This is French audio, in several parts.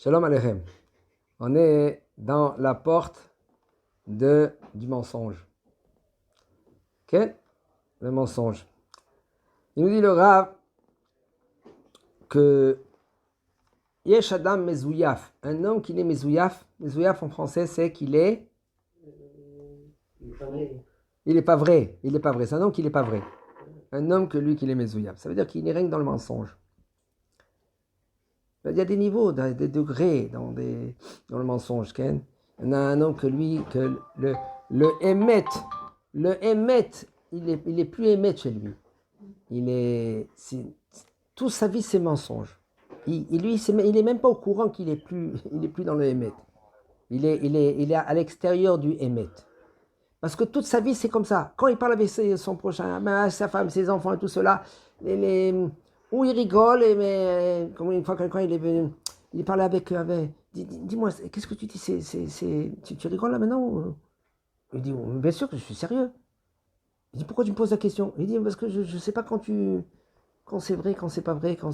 Shalom Aleichem. On est dans la porte du mensonge. Ok? Le mensonge. Il nous dit le Rav que Yesh Adam Mezouyaf, un homme qui est Mezouyaf. Mezouyaf en français c'est qu'il est. Il n'est pas vrai. Il n'est pas vrai. C'est un homme qui n'est pas vrai. Un homme que lui qui est Mezouyaf. Ça veut dire qu'il règne dans le mensonge. Il y a des niveaux, des degrés dans le mensonge. Ken. Il y en a un homme que lui, que le émet, il est plus émet chez lui. Toute sa vie c'est mensonge. Il est même pas au courant qu'il est plus dans le émet. Il est à l'extérieur du émet. Parce que toute sa vie c'est comme ça. Quand il parle avec son prochain, sa femme, ses enfants et tout cela, où il rigole, mais comme une fois quelqu'un il parlait avec dis-moi, qu'est-ce que tu dis, tu rigoles là maintenant? Il dit, bien sûr que je suis sérieux. Il dit, pourquoi tu me poses la question? Il dit, parce que je ne sais pas quand c'est vrai, quand c'est pas vrai, quand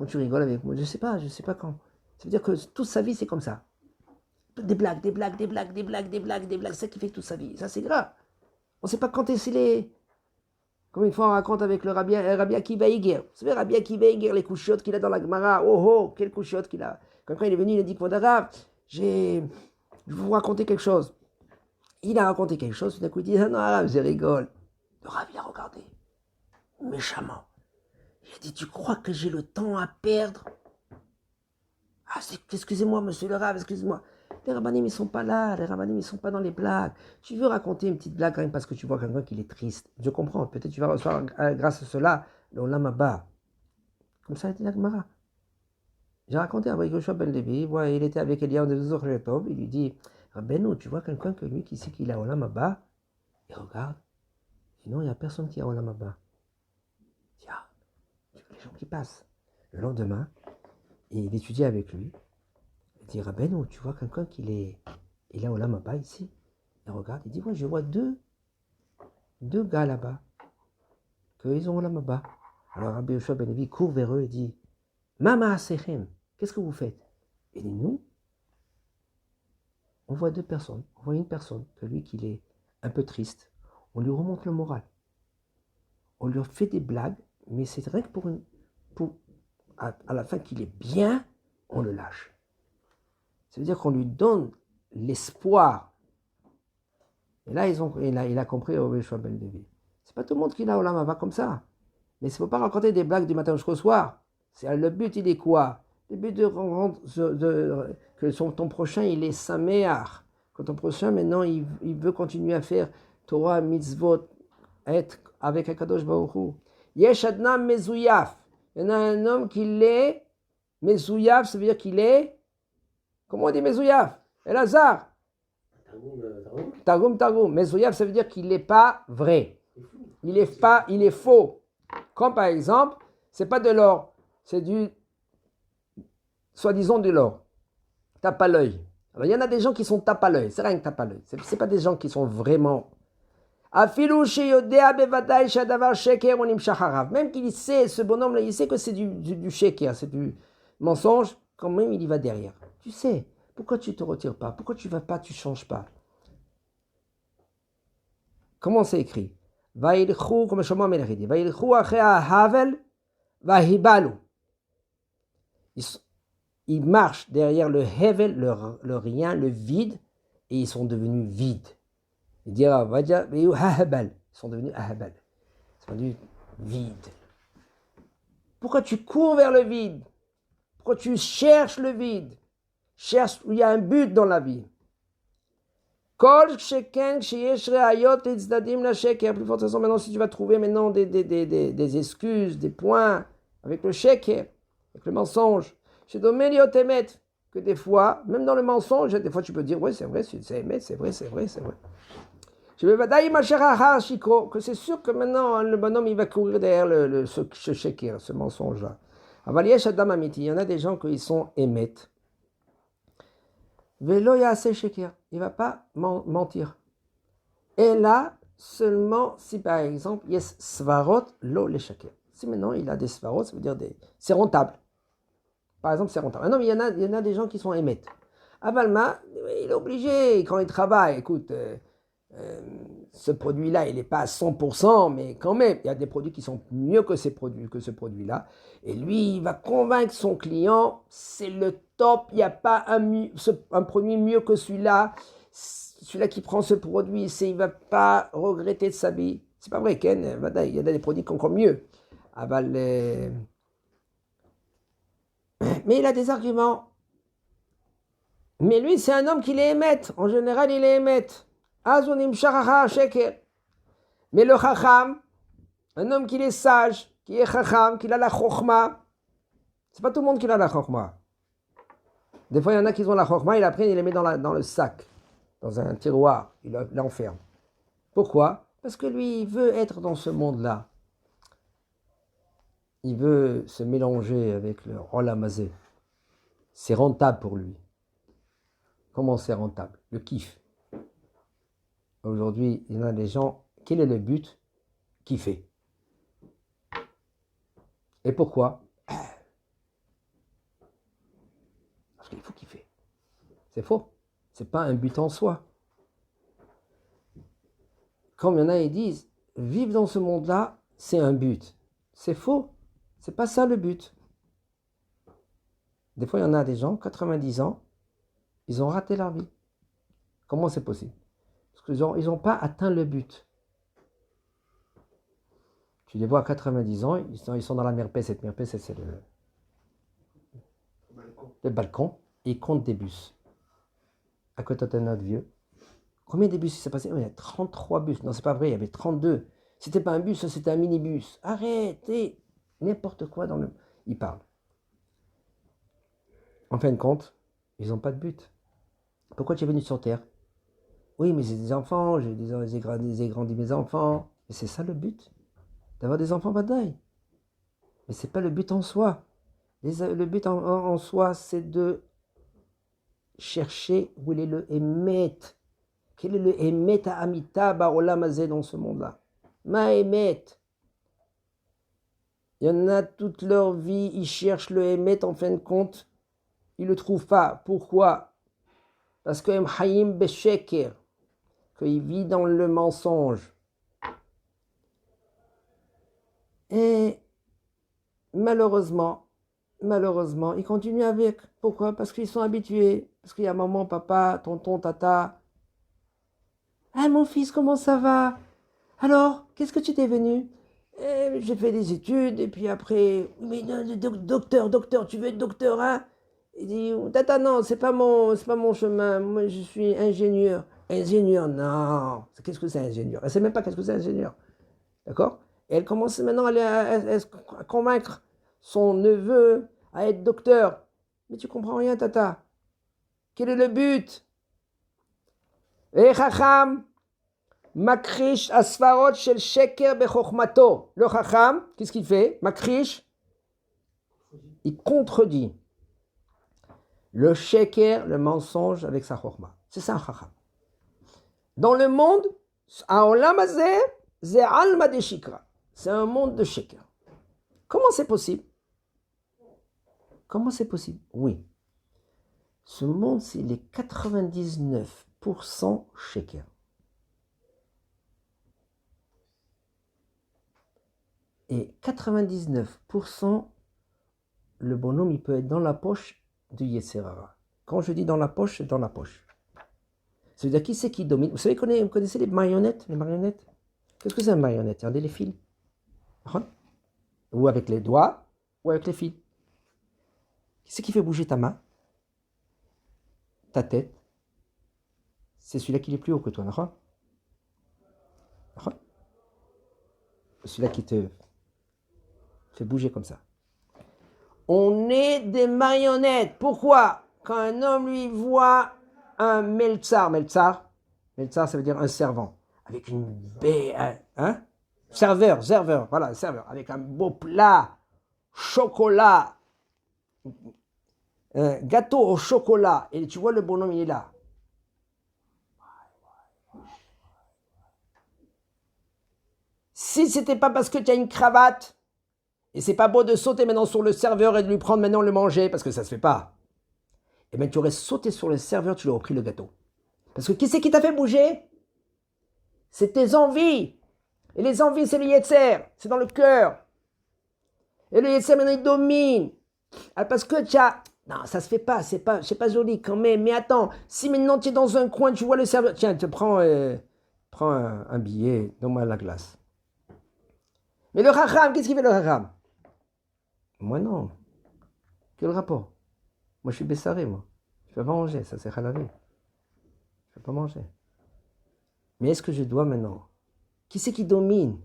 tu rigoles avec moi. Je sais pas quand. Ça veut dire que toute sa vie c'est comme ça. Des blagues, c'est ça qui fait toute sa vie. Ça c'est grave. On ne sait pas quand est-ce Comme une fois on raconte avec le Rabbi Akiva Iger. Vous savez, Rabbi Akiva Iger, les couchiottes qu'il a dans la Gemara. Oh, quelles couchiottes qu'il a. Quand il est venu, il a dit, Kvodarav, je vais vous raconter quelque chose. Il a raconté quelque chose, tout d'un coup il dit, non, Rav, je rigole. Le Rav, il a regardé, méchamment. Il a dit, tu crois que j'ai le temps à perdre? Excusez-moi, monsieur le Rav, excusez-moi. Les rabbinim, ils sont pas là, les rabbinim, ils sont pas dans les blagues. Tu veux raconter une petite blague quand même parce que tu vois quelqu'un qui est triste. Je comprends, peut-être tu vas recevoir grâce à cela le Olam Haba. Comme ça a été la Gemara. J'ai raconté à Yoshua Ben Levi, il était avec Eliyahu de Zohretov, il lui dit, Rabbeinu, tu vois quelqu'un que lui qui sait qu'il a Olam Haba? Il regarde, il dit non, il n'y a personne qui a Olam Haba. Il dit, les gens qui passent. Le lendemain, il étudie avec lui. Il dit, Rabbeinu, tu vois quelqu'un il a Olam Haba ici? Il regarde, il dit, je vois deux gars là-bas, qu'ils ont Olam Haba. Alors Rabbi Yoshua Ben Levi court vers eux et dit, Mama Asechem, qu'est-ce que vous faites? Il dit, nous, on voit deux personnes. On voit une personne, que lui qu'il est un peu triste. On lui remonte le moral. On lui fait des blagues, mais c'est vrai que à la fin qu'il est bien, on le lâche. Ça veut dire qu'on lui donne l'espoir. Et là, il a compris au Yoshua Ben Levi. C'est pas tout le monde qui a Olam Haba comme ça. Mais il ne faut pas raconter des blagues du matin jusqu'au soir. Le but, il est quoi? Le but que ton prochain, il est saméach. Que ton prochain, maintenant, il veut continuer à faire Torah, mitzvot, être avec Akadosh Baruch Hu. Yesh Adnam Mezouyaf. Il y en a un homme qui l'est. Mezouyaf, ça veut dire qu'il est. Comment on dit Mezouyaf? Elazar. Targum. Mezouyaf, ça veut dire qu'il n'est pas vrai. Il est faux. Comme par exemple, c'est pas de l'or, c'est du soi-disant de l'or. Tape à l'œil. Alors il y en a des gens qui sont tape à l'œil, c'est rien que tape à l'œil. C'est pas des gens qui sont vraiment. Même qu'il sait, ce bonhomme-là, il sait que c'est du sheker, c'est du mensonge, quand même il y va derrière. Tu sais, pourquoi tu te retires pas? Pourquoi tu vas pas, tu changes pas? Comment c'est écrit? Comme Shlomo HaMelech dit, ils marchent derrière le hevel, le rien, le vide, et ils sont devenus vides. Il dit, ils sont devenus ahabal. Ils sont devenus vides. Pourquoi tu cours vers le vide? Pourquoi tu cherches le vide? Cherche où il y a un but dans la vie. Plus forte raison, maintenant, si tu vas trouver maintenant des excuses, des points avec le sheker, avec le mensonge, que des fois, même dans le mensonge, des fois tu peux dire, ouais, c'est vrai, c'est vrai. Je vais que c'est sûr que maintenant, le bonhomme, il va courir derrière ce sheker, ce mensonge-là. Il y en a des gens qui sont émettes. Velo yaseh sheker, il ne va pas mentir. Et là, seulement si par exemple, yes svarot lo le sheker. Si maintenant il a des svarot, ça veut dire c'est rentable. Par exemple, c'est rentable. Ah non, mais il y en a des gens qui sont émettent. Avalma, il est obligé, quand il travaille, écoute, ce produit-là, il n'est pas à 100%, mais quand même, il y a des produits qui sont mieux que ce produit-là. Et lui, il va convaincre son client, c'est le top, il n'y a pas un produit mieux que celui-là. Celui-là qui prend ce produit, il ne va pas regretter de sa vie. C'est pas vrai, Ken, il y a des produits qui sont encore mieux. Mais il a des arguments. Mais lui, c'est un homme qui les émet. En général, il les émet. Azunim sharaha sheker. Mais le chacham, un homme qui est sage, qui est chacham, qui a la chokhma, c'est pas tout le monde qui a la chokhma. Des fois, il y en a qui ont la chokhma, il après, il les met dans le sac, dans un tiroir, il l'enferme. Pourquoi? Parce que lui, il veut être dans ce monde-là. Il veut se mélanger avec le Olamazé. C'est rentable pour lui. Comment c'est rentable? Le kiff. Aujourd'hui, il y en a des gens, quel est le but? Kiffer. Et pourquoi? Parce qu'il faut kiffer. C'est faux. C'est pas un but en soi. Comme il y en a, ils disent, vivre dans ce monde-là, c'est un but. C'est faux. C'est pas ça le but. Des fois, il y en a des gens, 90 ans, ils ont raté leur vie. Comment c'est possible? Parce qu'ils n'ont pas atteint le but. Tu les vois à 90 ans, ils sont dans la Mirpes. Cette Mirpes, c'est le balcon. Et ils comptent des bus. À côté de notre vieux. Combien de bus il s'est passé? Il y a 33 bus. Non, c'est pas vrai, il y avait 32. C'était pas un bus, c'était un minibus. Arrêtez! N'importe quoi dans le... Ils parlent. En fin de compte, ils n'ont pas de but. Pourquoi tu es venu sur Terre? Oui, mais j'ai des enfants, j'ai grandi mes enfants. Mais c'est ça le but? D'avoir des enfants badaï. Mais c'est pas le but en soi. Le but en soi, c'est de chercher où il est le Emet. Quel est le Emet à Amita Baolam Azé dans ce monde-là? Ma Emet. Il y en a toute leur vie, ils cherchent le Emet, en fin de compte, ils ne le trouvent pas. Pourquoi? Parce que Mhaïm Besheker, qu'il vit dans le mensonge. Et malheureusement, ils continuent avec. Pourquoi? Parce qu'ils sont habitués. Parce qu'il y a maman, papa, tonton, tata. Ah, mon fils, comment ça va? Alors, qu'est-ce que tu t'es venu? J'ai fait des études, et puis après, mais docteur, tu veux être docteur, hein? Il dit, tata, non, c'est pas mon chemin. Moi, je suis ingénieur. Ingénieur, non. Qu'est-ce que c'est ingénieur? Elle sait même pas qu'est-ce que c'est ingénieur. D'accord? Et elle commence maintenant à convaincre son neveu à être docteur. Mais tu comprends rien, tata. Quel est le but? Eh, chacham, makrish asfarot shel sheker bechokhmato. Le chacham, qu'est-ce qu'il fait? Makrish, il contredit le sheker, le mensonge, avec sa chokhma. C'est ça un chacham. Dans le monde, aolam hazeh, ze alma de shikra. C'est un monde de sheker. Comment c'est possible? Comment c'est possible? Oui. Ce monde, c'est les 99% sheker. Et 99%, le bonhomme, il peut être dans la poche de Yeserara. Quand je dis dans la poche, c'est dans la poche. C'est-à-dire, qui c'est qui domine? Vous savez, vous connaissez les marionnettes? Les marionnettes? Qu'est-ce que c'est une marionnette? Regardez les fils. Ou avec les doigts, ou avec les fils. Qui c'est qui fait bouger ta main? Ta tête? C'est celui-là qui est plus haut que toi, d'accord? Celui-là qui te fait bouger comme ça. On est des marionnettes. Pourquoi? Quand un homme lui voit un meltsar, ça veut dire un servant, avec une baie, serveur, voilà, serveur, avec un beau plat, chocolat, gâteau au chocolat, et tu vois le bonhomme, il est là. Si c'était pas parce que tu as une cravate Et c'est pas beau de sauter maintenant sur le serveur et de lui prendre maintenant le manger, parce que ça se fait pas. Eh bien, tu aurais sauté sur le serveur, tu lui aurais pris le gâteau. Parce que qui c'est qui t'a fait bouger? C'est tes envies. Et les envies, c'est le yetzer, c'est dans le cœur. Et le yetzer, maintenant, il domine. Alors parce que tu as... Non, ça se fait pas, c'est pas joli quand même. Mais attends, si maintenant tu es dans un coin, tu vois le serveur... Tiens, prends un billet, donne-moi la glace. Mais le racham, qu'est-ce qu'il fait le racham? Moi non. Quel rapport? Moi je suis bessaré, moi. Je ne peux pas manger, ça c'est halavé. Je ne peux pas manger. Mais est-ce que je dois maintenant? Qui c'est qui domine?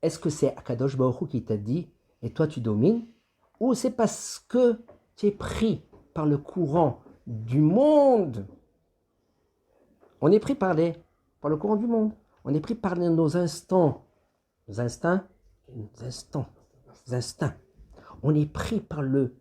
Est-ce que c'est Akadosh Baruch Hu qui t'a dit et toi tu domines? Ou c'est parce que tu es pris par le courant du monde? On est pris par le courant du monde. On est pris par nos instants. Nos instincts? Nos instincts. On est pris par le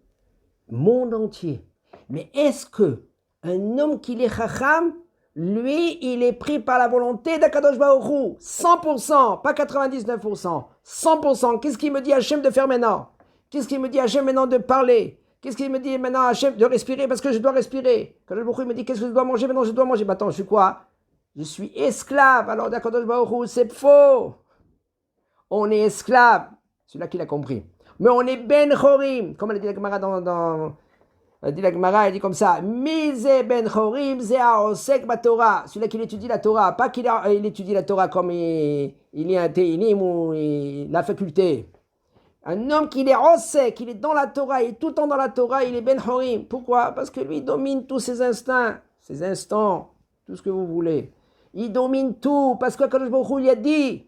monde entier. Mais est-ce que un homme qui est chacham, lui, il est pris par la volonté d'Akadosh Baruch Hu, 100%, pas 99%, 100%. Qu'est-ce qu'il me dit Hachem de faire maintenant? Qu'est-ce qu'il me dit Hachem maintenant de parler? Qu'est-ce qu'il me dit maintenant Hachem de respirer parce que je dois respirer? Akadosh Baruch Hu me dit qu'est-ce que je dois manger maintenant? Je dois manger. Attends, je suis quoi? Je suis esclave. Alors d'Akadosh Baruch Hu, c'est faux. On est esclave. Celui-là qui l'a compris. Mais on est ben chorim, comme elle dit la Gemara elle dit la Gemara, elle dit comme ça, Mise ben chorim ze aosek batorah. Celui-là qui étudie la Torah, pas qu'il étudie la Torah comme il est un téinim ou la faculté. Un homme qui est osek, il est dans la Torah, il est tout le temps dans la Torah, il est ben chorim. Pourquoi? Parce que lui domine tous ses instincts, ses instants, tout ce que vous voulez. Il domine tout, parce que Kadosh Baruch Hu lui a dit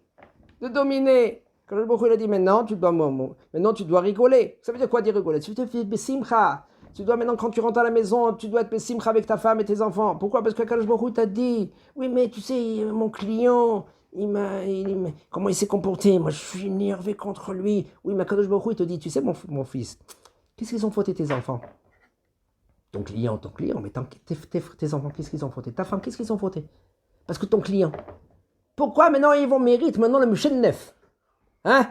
de dominer. Quand le Baruch Hu a dit maintenant tu dois rigoler. Ça veut dire quoi dire rigoler? Tu te fais besimcha. Tu dois maintenant quand tu rentres à la maison, tu dois être besimcha avec ta femme et tes enfants. Pourquoi? Parce que quand le Baruch Hu t'a dit oui mais tu sais mon client comment il s'est comporté? Moi je suis énervé contre lui. Oui mais Kadosh Baruch Hu te dit tu sais mon fils, qu'est-ce qu'ils ont fauté tes enfants? Ton client, mais tes enfants, qu'est-ce qu'ils ont fauté? Ta femme, qu'est-ce qu'ils ont fauté? Parce que ton client. Pourquoi maintenant ils vont mériter maintenant le Mouchen Neuf? Hein?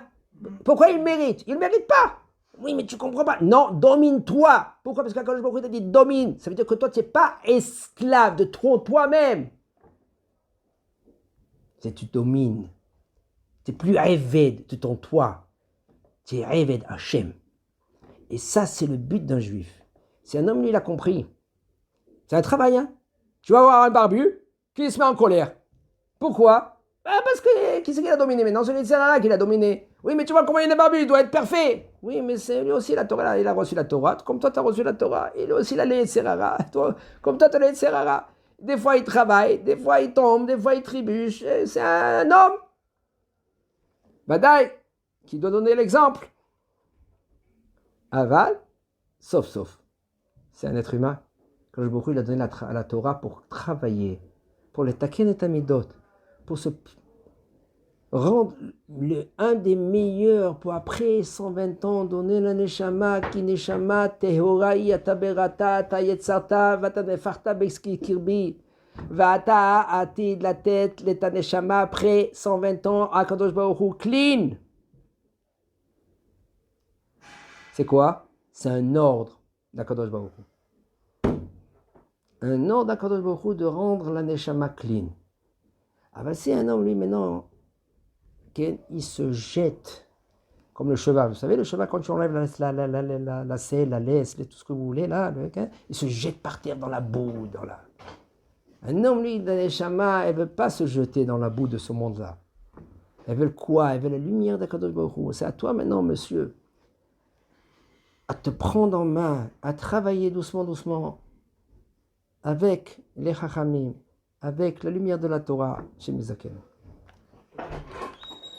Pourquoi il mérite? Il ne mérite pas. Oui, mais tu comprends pas. Non, domine-toi. Pourquoi? Parce que quand je t'a dit domine, ça veut dire que toi, tu n'es pas esclave de toi-même. C'est tu domines. Tu n'es plus Eved de ton toi. Tu es Eved Hachem. Et ça, c'est le but d'un juif. Si un homme, lui, l'a compris, c'est un travail, hein? Tu vas avoir un barbu qui se met en colère. Pourquoi? Parce que qui c'est qui l'a dominé maintenant? C'est le Yetzirah qui l'a dominé. Oui, mais tu vois comment il est barbu, il doit être parfait. Oui, mais c'est lui aussi la Torah, il a reçu la Torah. Comme toi, tu as reçu la Torah, il a aussi la Yetzirah. Comme toi, tu as la Yetzirah. Des fois, il travaille, des fois, il tombe, des fois, il trébuche. C'est un homme. Badaï, qui doit donner l'exemple. Aval, sauf. C'est un être humain. Quand je beaucoup, il a donné la Torah pour travailler, pour les taken et tamidot, pour se rendre un des meilleurs pour après 120 ans donner la neshama qui neshama tehorai ataberata tayetzarta vatanefarta beski kirbi vata ati de la tête l'état neshama après 120 ans à Kadosh Baruch Hu clean. C'est quoi? C'est un ordre d'Akadosh Baruch Hu. Un ordre d'Akadosh Baruch Hu de rendre la neshama clean. Ah ben c'est un homme lui maintenant il se jette comme le cheval. Vous savez, le cheval, quand tu enlèves la selle, la laisse, tout ce que vous voulez, là, il se jette par terre dans la boue. Un homme, lui, dans les chamas, elle ne veut pas se jeter dans la boue de ce monde-là. Elle veut quoi? Elle veut la lumière d'Akadosh Baruch Hu. C'est à toi maintenant, monsieur, à te prendre en main, à travailler doucement, avec les chachamim, avec la lumière de la Torah chez Mizaken.